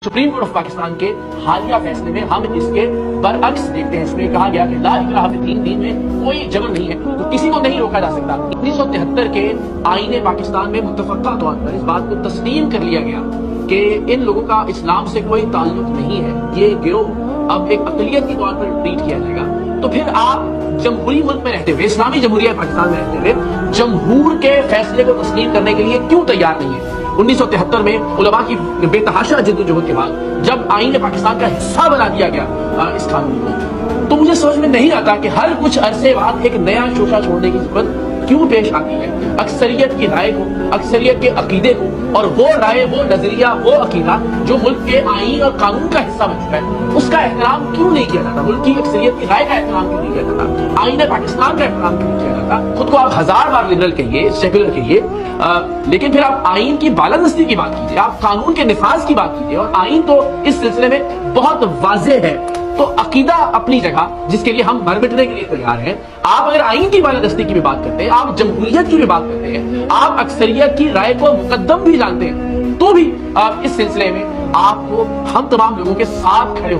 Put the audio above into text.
Supreme court of Pakistan के हालिया फैसले में हम इसके बरअक्स देखते हैं। इसमें कहा गया कि ला इकराह फी दीन, दीन में कोई जबर नहीं है, तो किसी को नहीं रोका जा सकता। 1973 के आईने पाकिस्तान में मुतफक्का तौर पर इस बात को तस्लीम कर लिया गया कि इन लोगों का इस्लाम से कोई ताल्लुक नहीं है, ये गिरोह अब एक अक़लियत के तौर पर ट्रीट किया जाएगा। तो फिर आप जमहूरी मुल्क में रहते हुए, इस्लामी जमहूरिया पाकिस्तान में रहते हुए जमहूर के फैसले को तस्लीम करने के लिए क्यों तैयार नहीं है? 1973 में उलमा की बेतहाशा जिद्दोजहद के बाद जब आईन पाकिस्तान का हिस्सा बना दिया गया इस कानून को, तो मुझे समझ में नहीं आता कि हर कुछ अरसे बाद एक नया शोशा छोड़ने की जरूरत क्यों पेश आती है। अक्सरियत की राय को, अक्सरियत के अकीदे को, और वो राय, वो नजरिया, वो अकीदा जो मुल्क के आईन और कानून का हिस्सा बन चुका है, उसका एहतराम क्यों नहीं किया जाता? मुल्क की अक्सरियत की राय का एहतराम क्यों नहीं किया जाता? आईन पाकिस्तान का एहतराम क्यों नहीं किया जाता? खुद को आप 1000 बार लिबरल कहिए, सेकुलर कहिए, लेकिन फिर आप आईन की बालादस्ती की बात कीजिए, आप कानून के निफाज की बात कीजिए। और आईन तो इस सिलसिले में बहुत वाज़ेह है। तो अकीदा अपनी जगह, जिसके लिए हम मर मिटने के लिए तैयार हैं। आप अगर आईन की बालादस्ती की भी बात करते हैं, आप जमहूरियत की भी बात करते हैं, आप अक्सरियत की राय को मुकद्दम भी जानते हैं, तो भी इस सिलसिले में आपको हम तमाम लोगों के साथ खड़े